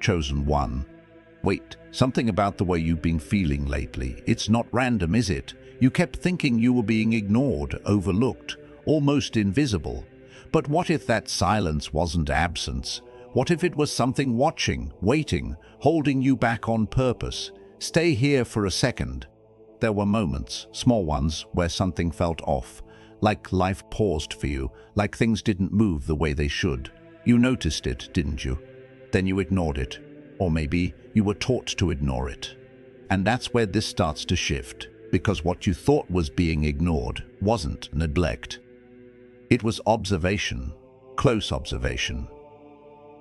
chosen one. Wait, something about the way you've been feeling lately. It's not random, is it? You kept thinking you were being ignored, overlooked, almost invisible. But what if that silence wasn't absence? What if it was something watching, waiting, holding you back on purpose? Stay here for a second. There were moments, small ones, where something felt off, like life paused for you, like things didn't move the way they should. You noticed it, didn't you? Then you ignored it. Or maybe you were taught to ignore it. And that's where this starts to shift, because what you thought was being ignored wasn't neglect. It was observation, close observation.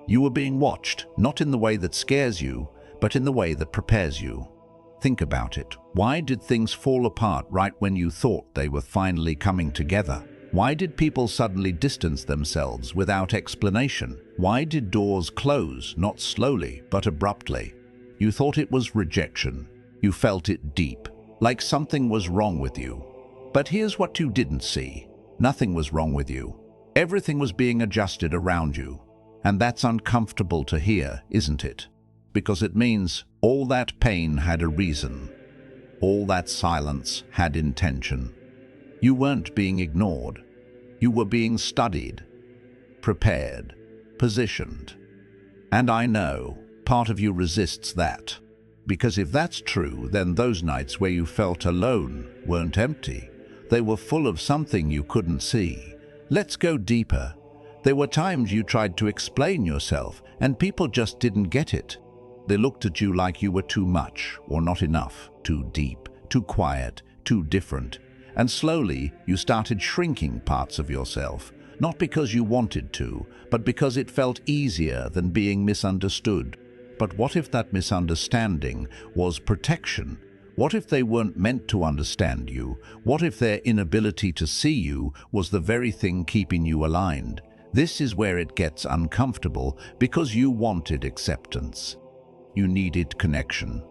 You were being watched, not in the way that scares you, but in the way that prepares you. Think about it. Why did things fall apart right when you thought they were finally coming together? Why did people suddenly distance themselves without explanation? Why did doors close, not slowly, but abruptly? You thought it was rejection. You felt it deep, like something was wrong with you. But here's what you didn't see. Nothing was wrong with you. Everything was being adjusted around you. And that's uncomfortable to hear, isn't it? Because it means all that pain had a reason. All that silence had intention. You weren't being ignored. You were being studied, prepared, positioned. And I know part of you resists that. Because if that's true, then those nights where you felt alone weren't empty. They were full of something you couldn't see. Let's go deeper. There were times you tried to explain yourself, and people just didn't get it. They looked at you like you were too much or not enough, too deep, too quiet, too different. And slowly, you started shrinking parts of yourself, not because you wanted to, but because it felt easier than being misunderstood. But what if that misunderstanding was protection? What if they weren't meant to understand you? What if their inability to see you was the very thing keeping you aligned? This is where it gets uncomfortable, because you wanted acceptance. You needed connection.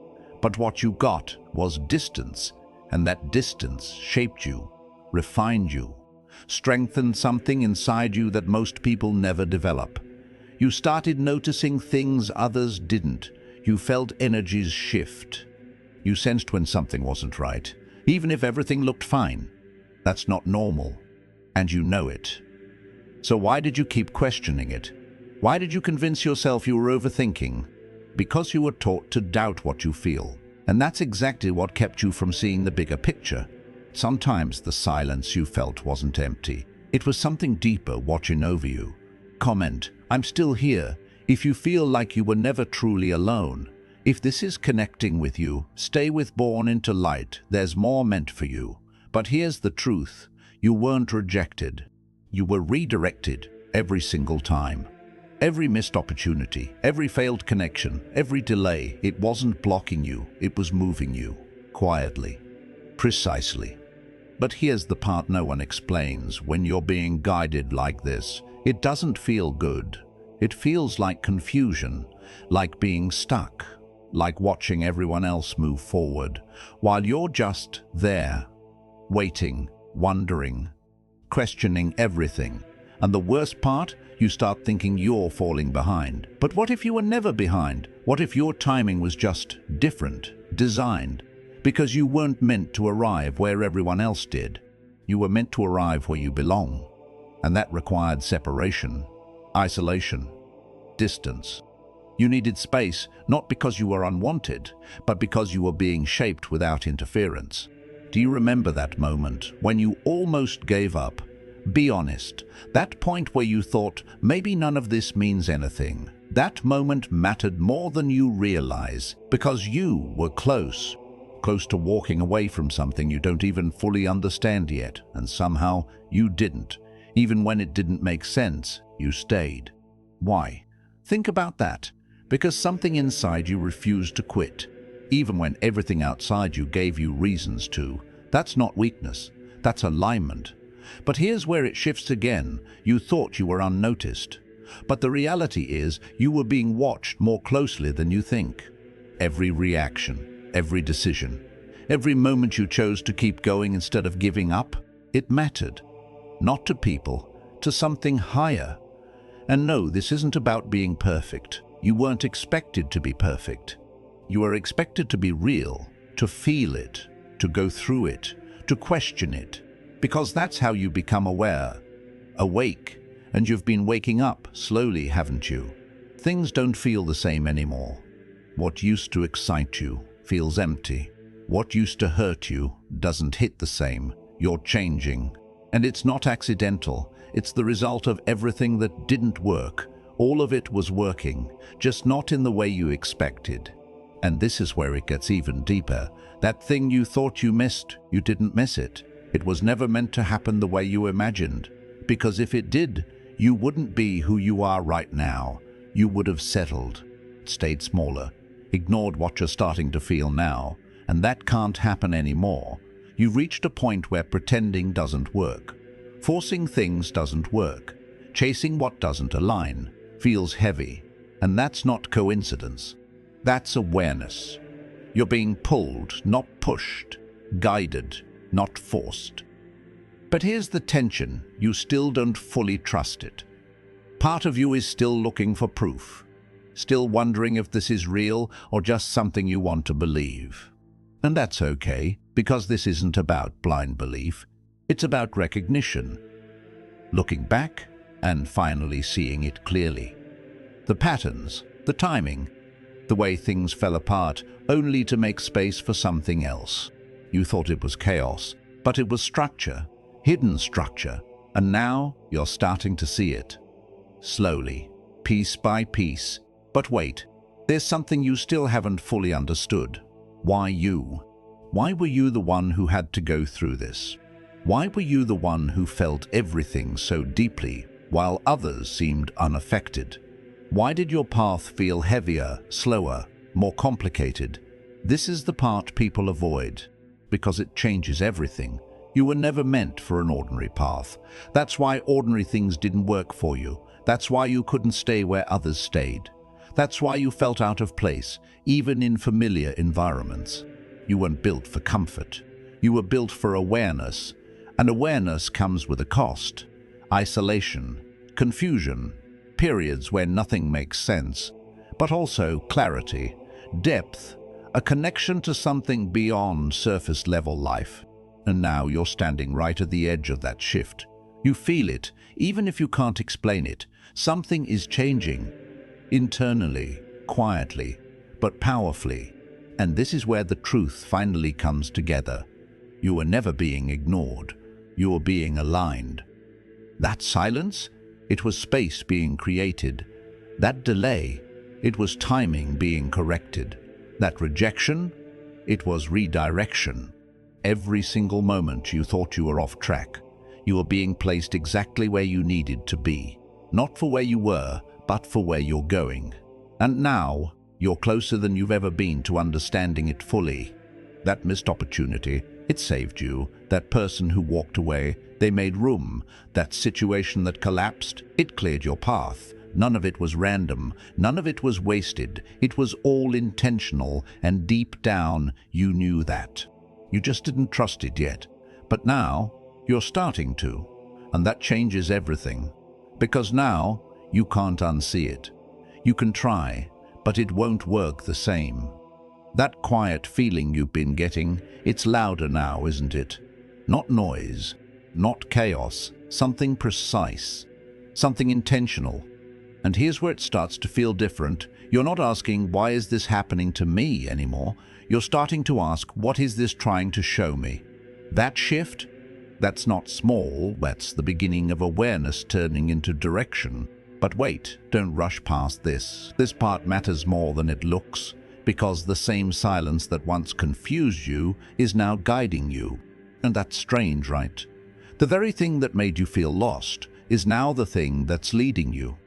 But what you got was distance. And that distance shaped you, refined you, strengthened something inside you that most people never develop. You started noticing things others didn't. You felt energies shift. You sensed when something wasn't right, even if everything looked fine. That's not normal, and you know it. So why did you keep questioning it? Why did you convince yourself you were overthinking? Because you were taught to doubt what you feel. And that's exactly what kept you from seeing the bigger picture. Sometimes the silence you felt wasn't empty. It was something deeper watching over you. Comment, I'm still here, if you feel like you were never truly alone. If this is connecting with you, stay with Born into Light. There's more meant for you. But here's the truth. You weren't rejected. You were redirected every single time. Every missed opportunity, every failed connection, every delay, it wasn't blocking you, it was moving you, quietly, precisely. But here's the part no one explains. When you're being guided like this, it doesn't feel good. It feels like confusion, like being stuck, like watching everyone else move forward, while you're just there, waiting, wondering, questioning everything. And the worst part, you start thinking you're falling behind. But what if you were never behind? What if your timing was just different, designed? Because you weren't meant to arrive where everyone else did. You were meant to arrive where you belong. And that required separation, isolation, distance. You needed space, not because you were unwanted, but because you were being shaped without interference. Do you remember that moment when you almost gave up? Be honest, that point where you thought, maybe none of this means anything. That moment mattered more than you realize, because you were close to walking away from something you don't even fully understand yet, and somehow you didn't. Even when it didn't make sense, you stayed. Why? Think about that. Because something inside you refused to quit, even when everything outside you gave you reasons to. That's not weakness, that's alignment. But here's where it shifts again. You thought you were unnoticed. But the reality is you were being watched more closely than you think. Every reaction, every decision, every moment you chose to keep going instead of giving up, it mattered. Not to people, to something higher. And no, this isn't about being perfect. You weren't expected to be perfect. You were expected to be real, to feel it, to go through it, to question it, because that's how you become aware, awake, and you've been waking up slowly, haven't you? Things don't feel the same anymore. What used to excite you feels empty. What used to hurt you doesn't hit the same. You're changing. And it's not accidental. It's the result of everything that didn't work. All of it was working, just not in the way you expected. And this is where it gets even deeper. That thing you thought you missed, you didn't miss it. It was never meant to happen the way you imagined. Because if it did, you wouldn't be who you are right now. You would have settled, stayed smaller, ignored what you're starting to feel now, and that can't happen anymore. You've reached a point where pretending doesn't work. Forcing things doesn't work. Chasing what doesn't align feels heavy, and that's not coincidence. That's awareness. You're being pulled, not pushed, guided, not forced. But here's the tension. You still don't fully trust it. Part of you is still looking for proof, still wondering if this is real or just something you want to believe. And that's okay, because this isn't about blind belief. It's about recognition, looking back and finally seeing it clearly. The patterns, the timing, the way things fell apart only to make space for something else. You thought it was chaos, but it was structure, hidden structure, and now you're starting to see it. Slowly, piece by piece. But wait, there's something you still haven't fully understood. Why you? Why were you the one who had to go through this? Why were you the one who felt everything so deeply while others seemed unaffected? Why did your path feel heavier, slower, more complicated? This is the part people avoid, because it changes everything. You were never meant for an ordinary path. That's why ordinary things didn't work for you. That's why you couldn't stay where others stayed. That's why you felt out of place, even in familiar environments. You weren't built for comfort. You were built for awareness, and awareness comes with a cost. Isolation, confusion, periods where nothing makes sense, but also clarity, depth, a connection to something beyond surface-level life. And now you're standing right at the edge of that shift. You feel it, even if you can't explain it. Something is changing, internally, quietly, but powerfully. And this is where the truth finally comes together. You were never being ignored. You were being aligned. That silence? It was space being created. That delay? It was timing being corrected. That rejection? It was redirection. Every single moment you thought you were off track, you were being placed exactly where you needed to be. Not for where you were, but for where you're going. And now, you're closer than you've ever been to understanding it fully. That missed opportunity, it saved you. That person who walked away, they made room. That situation that collapsed, it cleared your path. None of it was random. None of it was wasted. It was all intentional, and deep down, you knew that. You just didn't trust it yet. But now, you're starting to. And that changes everything. Because now, you can't unsee it. You can try, but it won't work the same. That quiet feeling you've been getting, it's louder now, isn't it? Not noise, not chaos, something precise, something intentional. And here's where it starts to feel different. You're not asking, why is this happening to me anymore? You're starting to ask, what is this trying to show me? That shift? That's not small, that's the beginning of awareness turning into direction. But wait, don't rush past this. This part matters more than it looks, because the same silence that once confused you is now guiding you. And that's strange, right? The very thing that made you feel lost is now the thing that's leading you.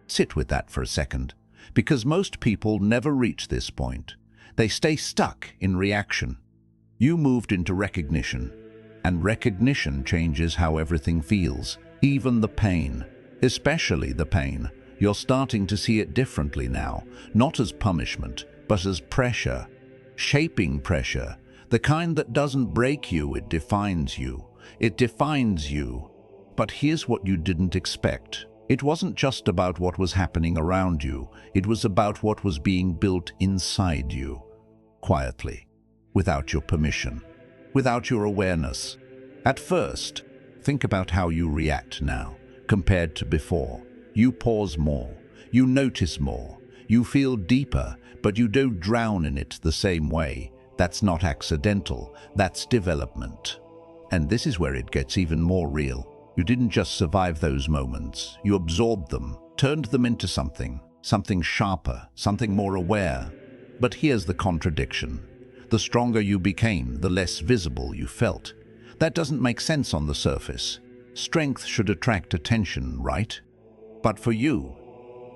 Sit with that for a second, because most people never reach this point. They stay stuck in reaction. You moved into recognition, and recognition changes how everything feels, even the pain, especially the pain. You're starting to see it differently now, not as punishment, but as pressure, shaping pressure, the kind that doesn't break you, it defines you. It defines you. But here's what you didn't expect. It wasn't just about what was happening around you, it was about what was being built inside you, quietly, without your permission, without your awareness. At first, think about how you react now, compared to before. You pause more, you notice more, you feel deeper, but you don't drown in it the same way. That's not accidental, that's development. And this is where it gets even more real. You didn't just survive those moments, you absorbed them, turned them into something sharper, something more aware. But here's the contradiction. The stronger you became, the less visible you felt. That doesn't make sense on the surface. Strength should attract attention, right? But for you,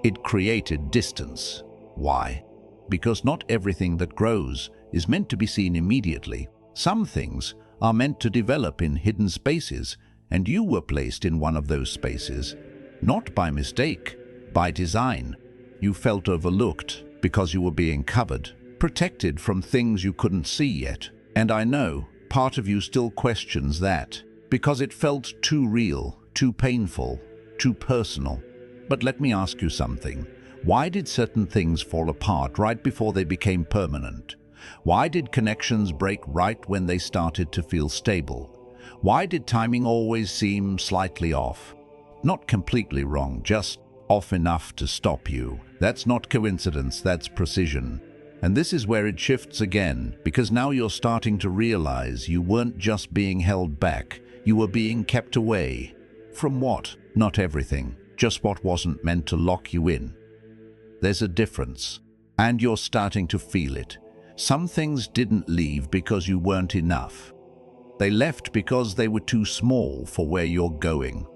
it created distance. Why? Because not everything that grows is meant to be seen immediately. Some things are meant to develop in hidden spaces, and you were placed in one of those spaces, not by mistake, by design. You felt overlooked because you were being covered, protected from things you couldn't see yet. And I know part of you still questions that, because it felt too real, too painful, too personal. But let me ask you something. Why did certain things fall apart right before they became permanent? Why did connections break right when they started to feel stable? Why did timing always seem slightly off? Not completely wrong, just off enough to stop you. That's not coincidence, that's precision. And this is where it shifts again, because now you're starting to realize you weren't just being held back, you were being kept away. From what? Not everything, just what wasn't meant to lock you in. There's a difference, and you're starting to feel it. Some things didn't leave because you weren't enough. They left because they were too small for where you're going.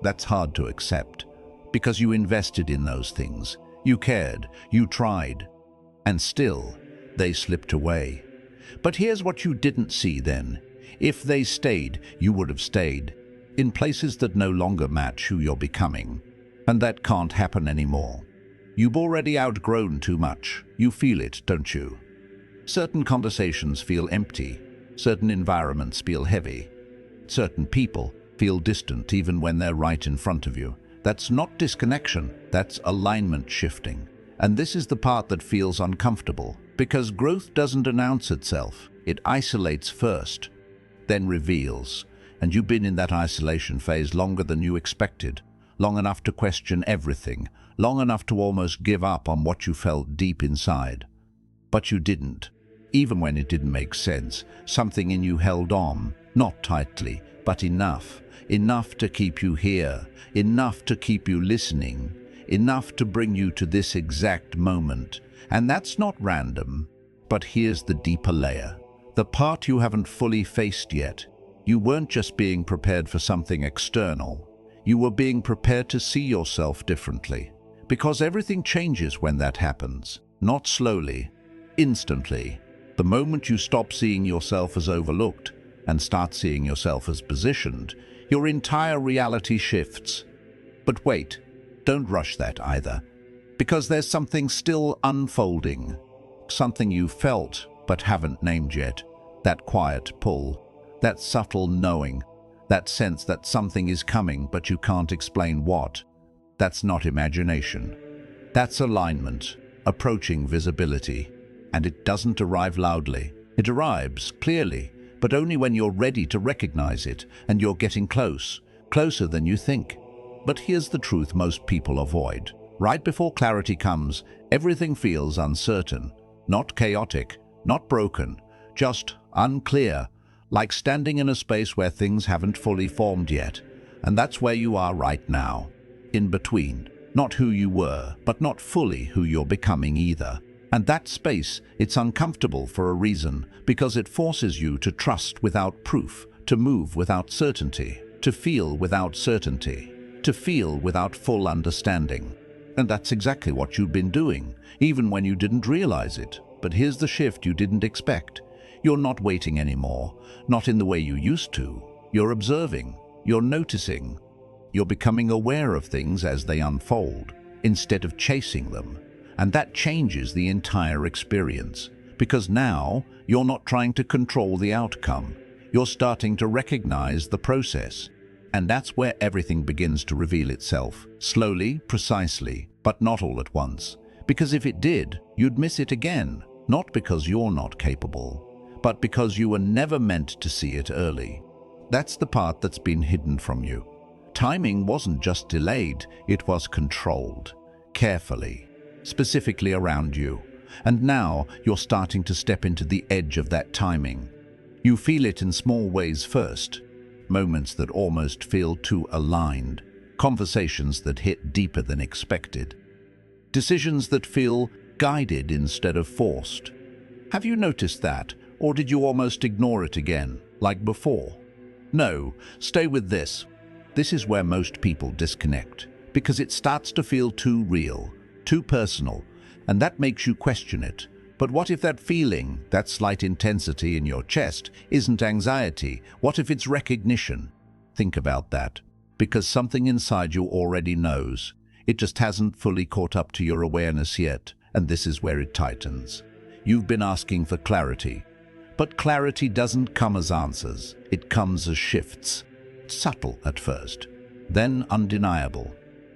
That's hard to accept, because you invested in those things. You cared, you tried, and still, they slipped away. But here's what you didn't see then. If they stayed, you would have stayed, in places that no longer match who you're becoming. And that can't happen anymore. You've already outgrown too much. You feel it, don't you? Certain conversations feel empty. Certain environments feel heavy. Certain people feel distant even when they're right in front of you. That's not disconnection, that's alignment shifting. And this is the part that feels uncomfortable, because growth doesn't announce itself. It isolates first, then reveals. And you've been in that isolation phase longer than you expected, long enough to question everything, long enough to almost give up on what you felt deep inside. But you didn't. Even when it didn't make sense, something in you held on, not tightly, but enough. Enough to keep you here, enough to keep you listening, enough to bring you to this exact moment. And that's not random. But here's the deeper layer, the part you haven't fully faced yet. You weren't just being prepared for something external. You were being prepared to see yourself differently. Because everything changes when that happens. Not slowly, instantly. The moment you stop seeing yourself as overlooked and start seeing yourself as positioned, your entire reality shifts. But wait, don't rush that either, because there's something still unfolding, something you felt but haven't named yet, that quiet pull, that subtle knowing, that sense that something is coming but you can't explain what. That's not imagination. That's alignment, approaching visibility. And it doesn't arrive loudly. It arrives clearly, but only when you're ready to recognize it and you're getting close, closer than you think. But here's the truth most people avoid. Right before clarity comes, everything feels uncertain, not chaotic, not broken, just unclear, like standing in a space where things haven't fully formed yet. And that's where you are right now, in between. Not who you were, but not fully who you're becoming either. And that space, it's uncomfortable for a reason, because it forces you to trust without proof, to move without certainty, to feel without certainty, to feel without full understanding. And that's exactly what you've been doing, even when you didn't realize it. But here's the shift you didn't expect. You're not waiting anymore, not in the way you used to. You're observing, you're noticing, you're becoming aware of things as they unfold, instead of chasing them. And that changes the entire experience, because now you're not trying to control the outcome. You're starting to recognize the process. And that's where everything begins to reveal itself, slowly, precisely, but not all at once. Because if it did, you'd miss it again, not because you're not capable, but because you were never meant to see it early. That's the part that's been hidden from you. Timing wasn't just delayed, it was controlled, carefully, specifically around you. And now you're starting to step into the edge of that timing. You feel it in small ways first, moments that almost feel too aligned, conversations that hit deeper than expected, decisions that feel guided instead of forced. Have you noticed that, or did you almost ignore it again, like before? No, stay with this. This is where most people disconnect, because it starts to feel too real, too personal, and that makes you question it. But what if that feeling, that slight intensity in your chest, isn't anxiety? What if it's recognition? Think about that, because something inside you already knows. It just hasn't fully caught up to your awareness yet, and this is where it tightens. You've been asking for clarity, but clarity doesn't come as answers. It comes as shifts. Subtle at first, then undeniable.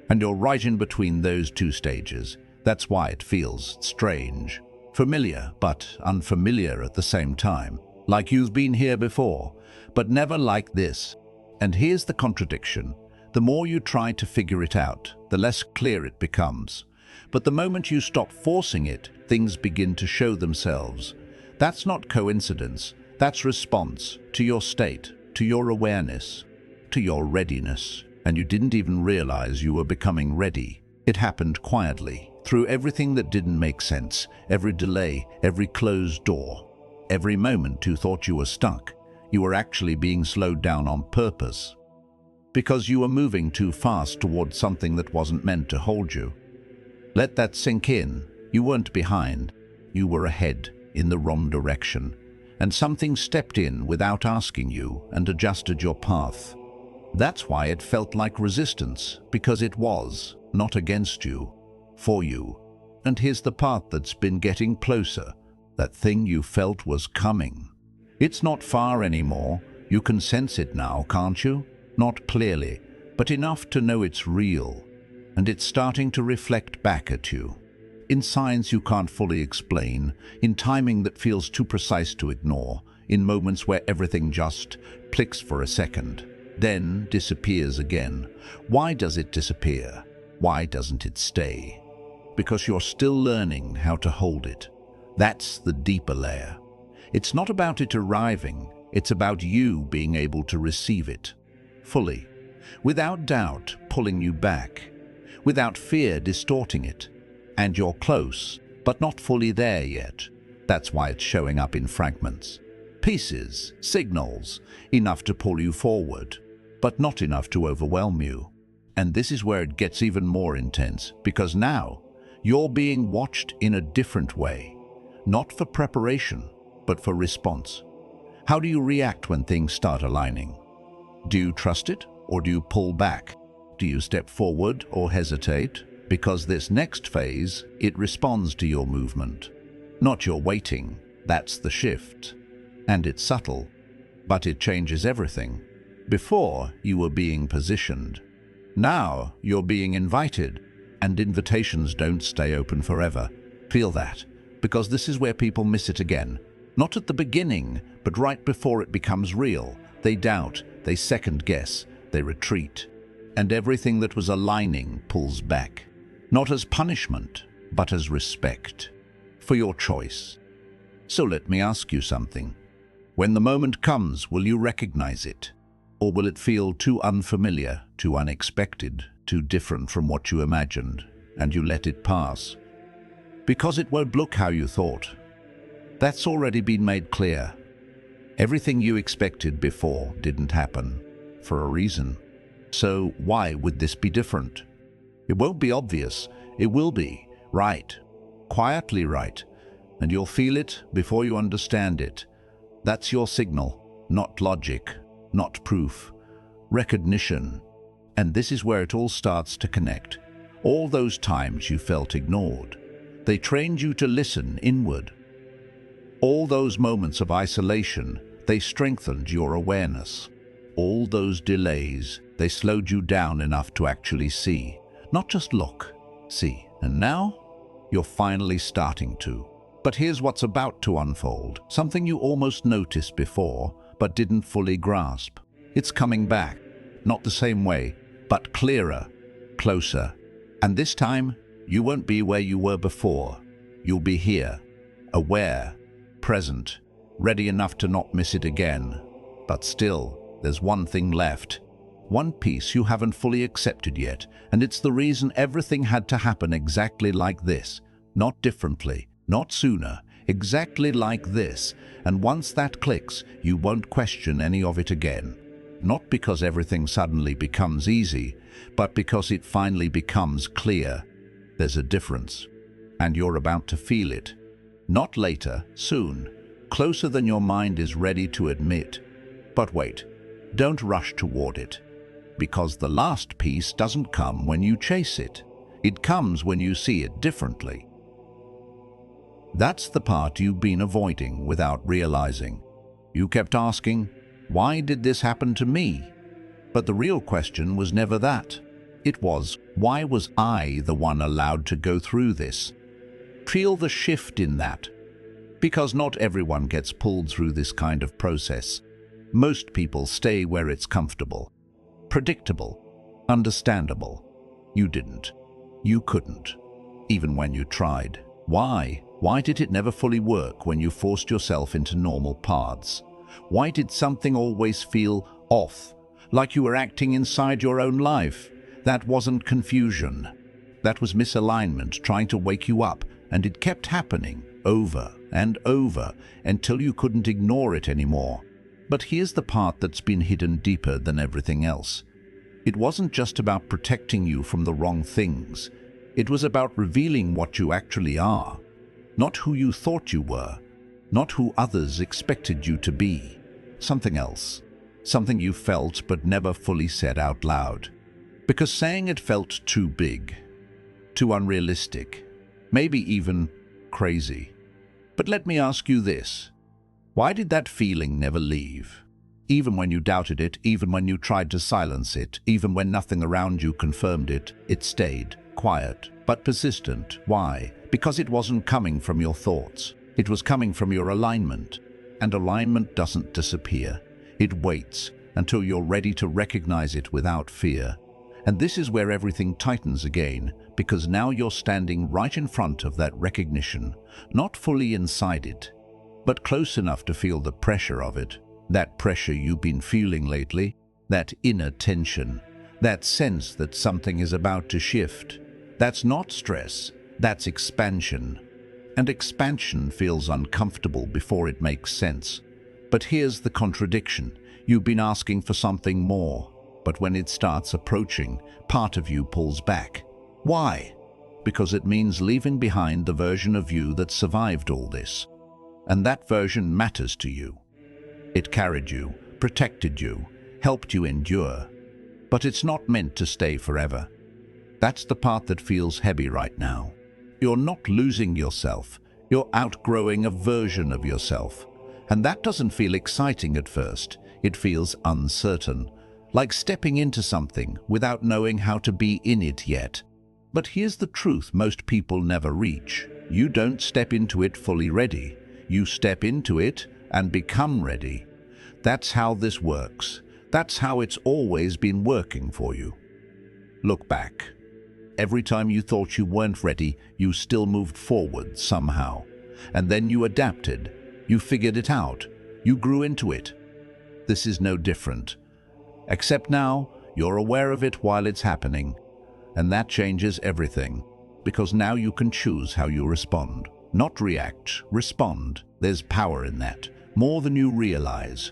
And you're right in between those two stages. That's why it feels strange. Familiar, but unfamiliar at the same time. Like you've been here before, but never like this. And here's the contradiction. The more you try to figure it out, the less clear it becomes. But the moment you stop forcing it, things begin to show themselves. That's not coincidence. That's response to your state, to your awareness, to your readiness. And you didn't even realize you were becoming ready. It happened quietly, through everything that didn't make sense, every delay, every closed door. Every moment you thought you were stuck, you were actually being slowed down on purpose. Because you were moving too fast towards something that wasn't meant to hold you. Let that sink in. You weren't behind. You were ahead, in the wrong direction. And something stepped in without asking you and adjusted your path. That's why it felt like resistance, because it was, not against you, for you. And here's the part that's been getting closer. That thing you felt was coming. It's not far anymore. You can sense it now, can't you? Not clearly, but enough to know it's real. And it's starting to reflect back at you. In signs you can't fully explain, in timing that feels too precise to ignore, in moments where everything just clicks for a second, then disappears again. Why does it disappear? Why doesn't it stay? Because you're still learning how to hold it. That's the deeper layer. It's not about it arriving, it's about you being able to receive it, fully, without doubt pulling you back, without fear distorting it. And you're close, but not fully there yet. That's why it's showing up in fragments. Pieces, signals, enough to pull you forward, but not enough to overwhelm you. And this is where it gets even more intense, because now you're being watched in a different way. Not for preparation, but for response. How do you react when things start aligning? Do you trust it, or do you pull back? Do you step forward or hesitate? Because this next phase, it responds to your movement, not your waiting. That's the shift. And it's subtle, but it changes everything. Before, you were being positioned. Now, you're being invited, and invitations don't stay open forever. Feel that, because this is where people miss it again. Not at the beginning, but right before it becomes real. They doubt, they second guess, they retreat. And everything that was aligning pulls back. Not as punishment, but as respect for your choice. So let me ask you something. When the moment comes, will you recognize it? Or will it feel too unfamiliar, too unexpected, too different from what you imagined, and you let it pass? Because it won't look how you thought. That's already been made clear. Everything you expected before didn't happen, for a reason. So why would this be different? It won't be obvious. It will be right, quietly right, and you'll feel it before you understand it. That's your signal, not logic, not proof, recognition. And this is where it all starts to connect. All those times you felt ignored, they trained you to listen inward. All those moments of isolation, they strengthened your awareness. All those delays, they slowed you down enough to actually see. Not just look, see. And now, you're finally starting to. But here's what's about to unfold. Something you almost noticed before, but didn't fully grasp. It's coming back. Not the same way, but clearer, closer. And this time, you won't be where you were before. You'll be here, aware, present, ready enough to not miss it again. But still, there's one thing left. One piece you haven't fully accepted yet, and it's the reason everything had to happen exactly like this. Not differently, not sooner, exactly like this. And once that clicks, you won't question any of it again. Not because everything suddenly becomes easy, but because it finally becomes clear. There's a difference, and you're about to feel it. Not later, soon, closer than your mind is ready to admit. But wait, don't rush toward it, because the last piece doesn't come when you chase it. It comes when you see it differently. That's the part you've been avoiding without realizing. You kept asking, why did this happen to me? But the real question was never that. It was, why was I the one allowed to go through this? Feel the shift in that. Because not everyone gets pulled through this kind of process. Most people stay where it's comfortable, predictable, understandable. You didn't. You couldn't, even when you tried. Why? Why did it never fully work when you forced yourself into normal paths? Why did something always feel off, like you were acting inside your own life? That wasn't confusion. That was misalignment trying to wake you up, and it kept happening over and over until you couldn't ignore it anymore. But here's the part that's been hidden deeper than everything else. It wasn't just about protecting you from the wrong things. It was about revealing what you actually are. Not who you thought you were, not who others expected you to be. Something else. Something you felt but never fully said out loud. Because saying it felt too big, too unrealistic, maybe even crazy. But let me ask you this. Why did that feeling never leave? Even when you doubted it, even when you tried to silence it, even when nothing around you confirmed it, it stayed, quiet, but persistent. Why? Because it wasn't coming from your thoughts. It was coming from your alignment. And alignment doesn't disappear. It waits until you're ready to recognize it without fear. And this is where everything tightens again, because now you're standing right in front of that recognition, not fully inside it, but close enough to feel the pressure of it. That pressure you've been feeling lately, that inner tension, that sense that something is about to shift. That's not stress, that's expansion. And expansion feels uncomfortable before it makes sense. But here's the contradiction. You've been asking for something more, but when it starts approaching, part of you pulls back. Why? Because it means leaving behind the version of you that survived all this. And that version matters to you. It carried you, protected you, helped you endure. But it's not meant to stay forever. That's the part that feels heavy right now. You're not losing yourself. You're outgrowing a version of yourself. And that doesn't feel exciting at first. It feels uncertain, like stepping into something without knowing how to be in it yet. But here's the truth most people never reach. You don't step into it fully ready. You step into it and become ready. That's how this works. That's how it's always been working for you. Look back. Every time you thought you weren't ready, you still moved forward somehow. And then you adapted. You figured it out. You grew into it. This is no different. Except now, you're aware of it while it's happening. And that changes everything. Because now you can choose how you respond. Not react, respond. There's power in that, more than you realize.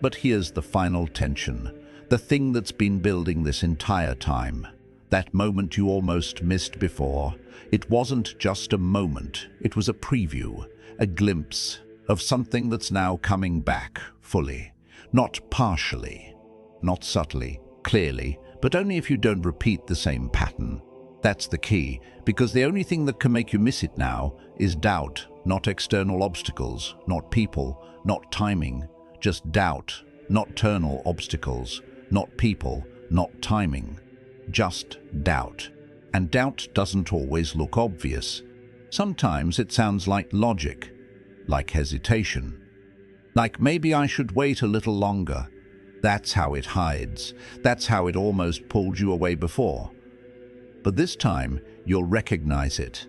But here's the final tension, the thing that's been building this entire time. That moment you almost missed before. It wasn't just a moment, it was a preview, a glimpse of something that's now coming back fully. Not partially, not subtly, clearly, but only if you don't repeat the same pattern. That's the key, because the only thing that can make you miss it now is doubt, not external obstacles, not people, not timing, just doubt, Not external obstacles, not people, not timing. Just doubt. And doubt doesn't always look obvious. Sometimes it sounds like logic, like hesitation. Like maybe I should wait a little longer. That's how it hides. That's how it almost pulled you away before. But this time, you'll recognize it,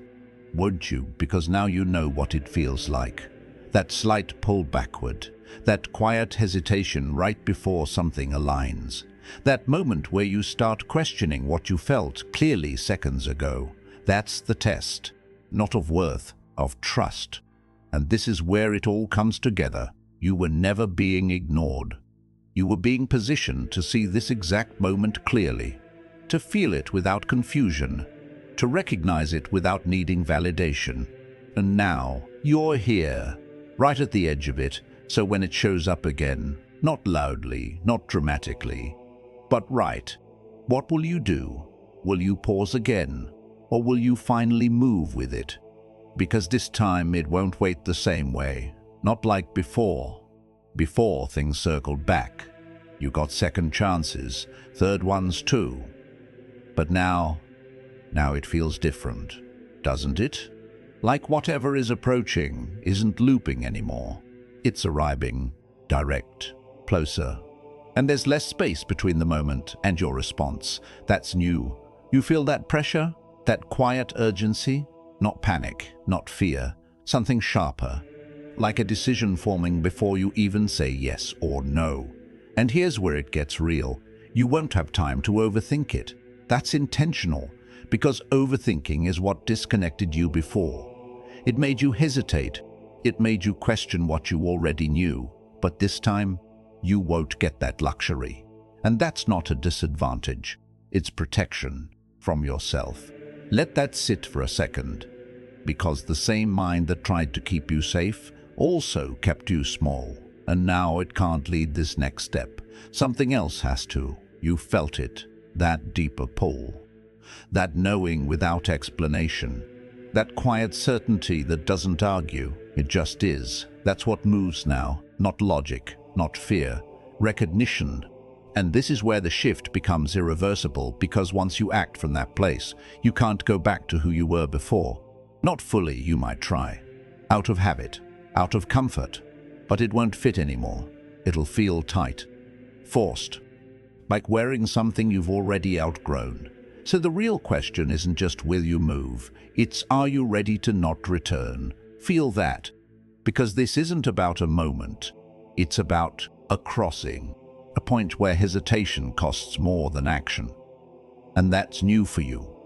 won't you? Because now you know what it feels like. That slight pull backward, that quiet hesitation right before something aligns. That moment where you start questioning what you felt clearly seconds ago. That's the test, not of worth, of trust. And this is where it all comes together. You were never being ignored. You were being positioned to see this exact moment clearly, to feel it without confusion, to recognize it without needing validation. And now, you're here, right at the edge of it, so when it shows up again, not loudly, not dramatically, but right, what will you do? Will you pause again? Or will you finally move with it? Because this time it won't wait the same way, not like before. Before things circled back. You got second chances, third ones too. But now it feels different, doesn't it? Like whatever is approaching isn't looping anymore. It's arriving, direct, closer. And there's less space between the moment and your response. That's new. You feel that pressure, that quiet urgency, not panic, not fear, something sharper, like a decision forming before you even say yes or no. And here's where it gets real. You won't have time to overthink it. That's intentional, because overthinking is what disconnected you before. It made you hesitate. It made you question what you already knew. But this time, you won't get that luxury. And that's not a disadvantage. It's protection from yourself. Let that sit for a second, because the same mind that tried to keep you safe also kept you small. And now it can't lead this next step. Something else has to. You felt it, that deeper pull. That knowing without explanation. That quiet certainty that doesn't argue. It just is. That's what moves now. Not logic, not fear. Recognition. And this is where the shift becomes irreversible, because once you act from that place, you can't go back to who you were before. Not fully, you might try. Out of habit, out of comfort. But it won't fit anymore. It'll feel tight. Forced. Like wearing something you've already outgrown. So the real question isn't just will you move, it's are you ready to not return? Feel that. Because this isn't about a moment. It's about a crossing. A point where hesitation costs more than action. And that's new for you.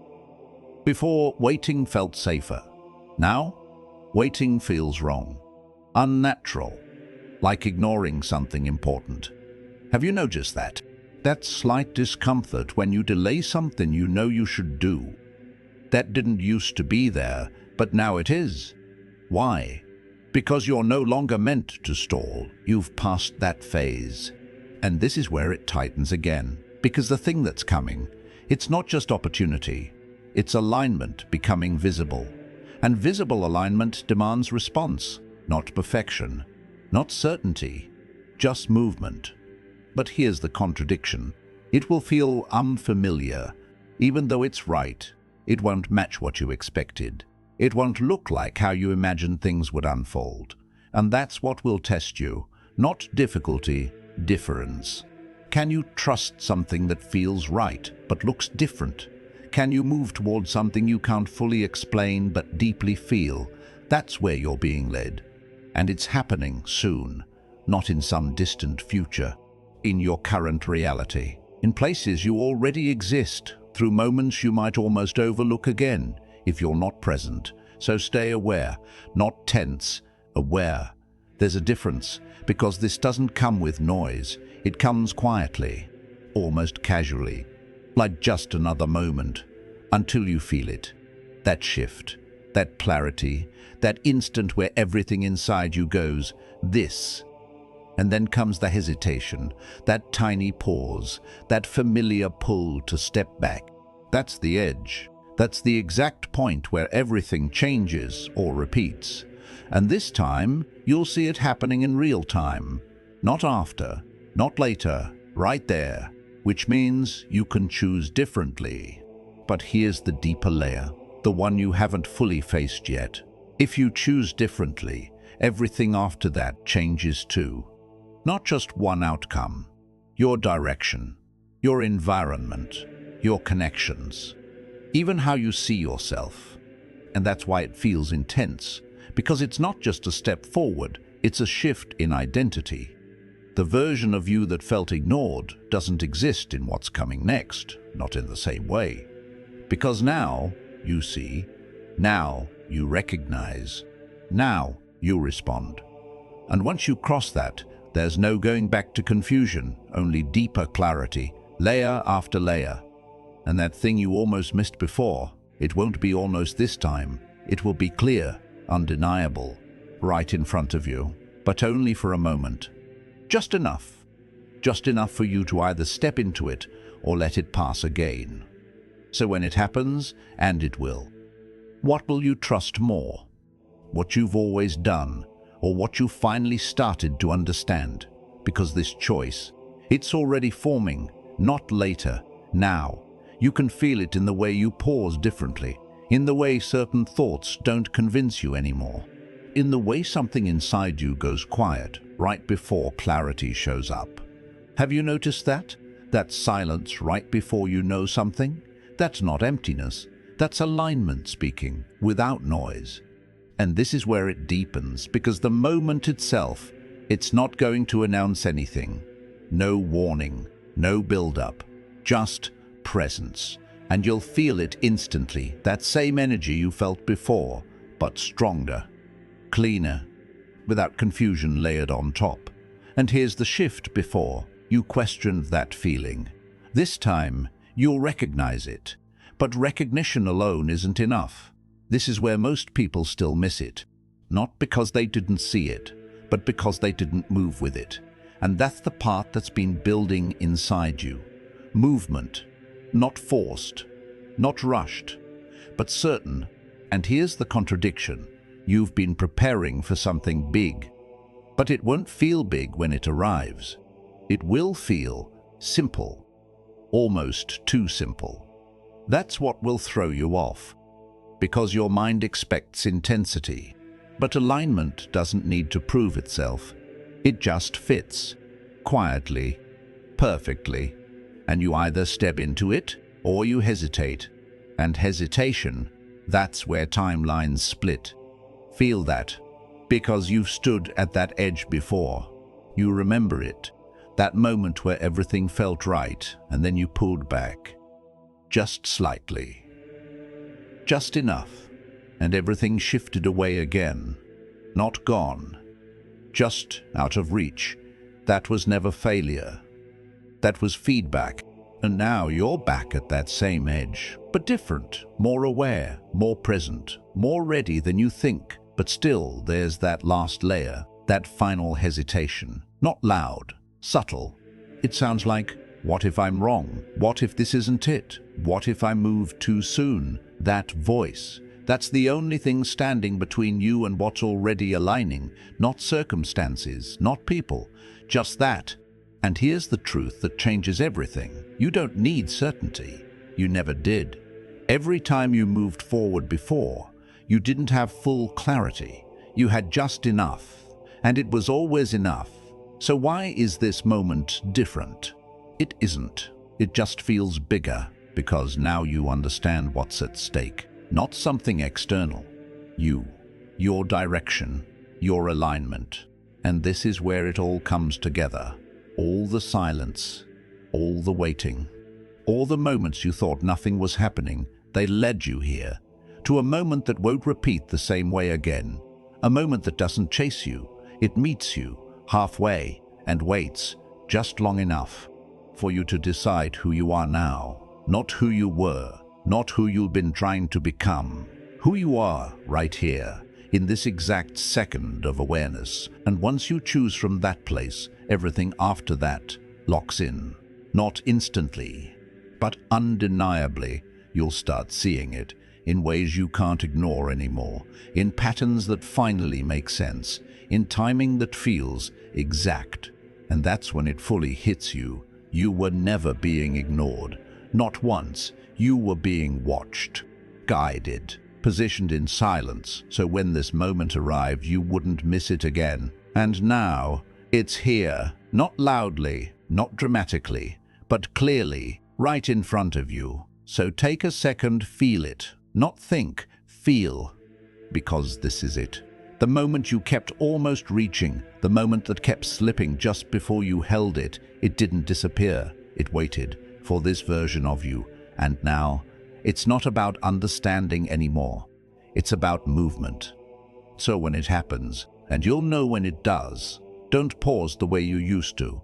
Before, waiting felt safer. Now, waiting feels wrong. Unnatural. Like ignoring something important. Have you noticed that? That slight discomfort when you delay something you know you should do. That didn't used to be there, but now it is. Why? Because you're no longer meant to stall. You've passed that phase. And this is where it tightens again. Because the thing that's coming, it's not just opportunity. It's alignment becoming visible. And visible alignment demands response, not perfection, not certainty, just movement. But here's the contradiction. It will feel unfamiliar. Even though it's right, it won't match what you expected. It won't look like how you imagined things would unfold. And that's what will test you. Not difficulty, difference. Can you trust something that feels right but looks different? Can you move towards something you can't fully explain but deeply feel? That's where you're being led. And it's happening soon, not in some distant future. In your current reality, in places you already exist, through moments you might almost overlook again if you're not present. So stay aware, not tense, aware. There's a difference, because this doesn't come with noise. It comes quietly, almost casually, like just another moment, until you feel it. That shift, that clarity, that instant where everything inside you goes, this. And then comes the hesitation, that tiny pause, that familiar pull to step back. That's the edge. That's the exact point where everything changes or repeats. And this time, you'll see it happening in real time. Not after, not later, right there, which means you can choose differently. But here's the deeper layer, the one you haven't fully faced yet. If you choose differently, everything after that changes too. Not just one outcome, your direction, your environment, your connections, even how you see yourself. And that's why it feels intense, because it's not just a step forward, it's a shift in identity. The version of you that felt ignored doesn't exist in what's coming next, not in the same way. Because now you see, now you recognize, now you respond. And once you cross that, there's no going back to confusion, only deeper clarity, layer after layer. And that thing you almost missed before, it won't be almost this time. It will be clear, undeniable, right in front of you, but only for a moment. Just enough for you to either step into it or let it pass again. So when it happens, and it will, what will you trust more? What you've always done, or what you finally started to understand? Because this choice, it's already forming, not later, now. You can feel it in the way you pause differently, in the way certain thoughts don't convince you anymore, in the way something inside you goes quiet right before clarity shows up. Have you noticed that? That silence right before you know something? That's not emptiness, that's alignment speaking, without noise. And this is where it deepens, because the moment itself, it's not going to announce anything. No warning, no build-up, just presence. And you'll feel it instantly, that same energy you felt before, but stronger, cleaner, without confusion layered on top. And here's the shift: before, you questioned that feeling. This time, you'll recognize it. But recognition alone isn't enough. This is where most people still miss it. Not because they didn't see it, but because they didn't move with it. And that's the part that's been building inside you. Movement, not forced, not rushed, but certain. And here's the contradiction. You've been preparing for something big, but it won't feel big when it arrives. It will feel simple, almost too simple. That's what will throw you off, because your mind expects intensity. But alignment doesn't need to prove itself. It just fits, quietly, perfectly, and you either step into it or you hesitate. And hesitation, that's where timelines split. Feel that, because you've stood at that edge before. You remember it, that moment where everything felt right and then you pulled back. Just slightly. Just enough, and everything shifted away again. Not gone, just out of reach. That was never failure. That was feedback. And now you're back at that same edge, but different, more aware, more present, more ready than you think. But still, there's that last layer, that final hesitation. Not loud, subtle. It sounds like, what if I'm wrong? What if this isn't it? What if I moved too soon? That voice. That's the only thing standing between you and what's already aligning. Not circumstances, not people, just that. And here's the truth that changes everything. You don't need certainty. You never did. Every time you moved forward before, you didn't have full clarity. You had just enough, and it was always enough. So why is this moment different? It isn't. It just feels bigger, because now you understand what's at stake. Not something external. You, your direction, your alignment. And this is where it all comes together. All the silence, all the waiting, all the moments you thought nothing was happening, they led you here. To a moment that won't repeat the same way again. A moment that doesn't chase you. It meets you halfway and waits just long enough for you to decide who you are now. Not who you were, not who you've been trying to become. Who you are right here, in this exact second of awareness. And once you choose from that place, everything after that locks in. Not instantly, but undeniably, you'll start seeing it in ways you can't ignore anymore, in patterns that finally make sense, in timing that feels exact, And that's when it fully hits you. You were never being ignored. Not once. You were being watched, guided, positioned in silence, so when this moment arrived, you wouldn't miss it again. And now, it's here, not loudly, not dramatically, but clearly, right in front of you. So take a second, feel it. Not think, feel. Because this is it. The moment you kept almost reaching, the moment that kept slipping just before you held it, it didn't disappear. It waited for this version of you. And now, it's not about understanding anymore. It's about movement. So when it happens, and you'll know when it does, don't pause the way you used to.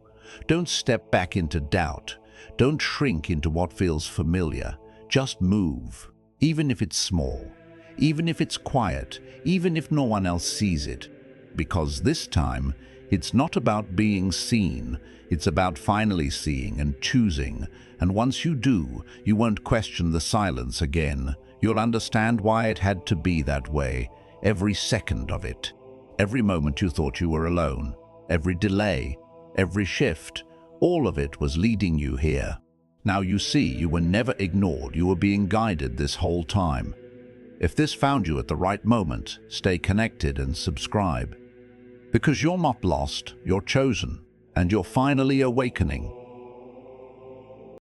Don't step back into doubt. Don't shrink into what feels familiar. Just move, even if it's small. Even if it's quiet, even if no one else sees it. Because this time, it's not about being seen, it's about finally seeing and choosing. And once you do, you won't question the silence again. You'll understand why it had to be that way, every second of it. Every moment you thought you were alone, every delay, every shift, all of it was leading you here. Now you see, you were never ignored, you were being guided this whole time. If this found you at the right moment, stay connected and subscribe. Because you're not lost, you're chosen, and you're finally awakening.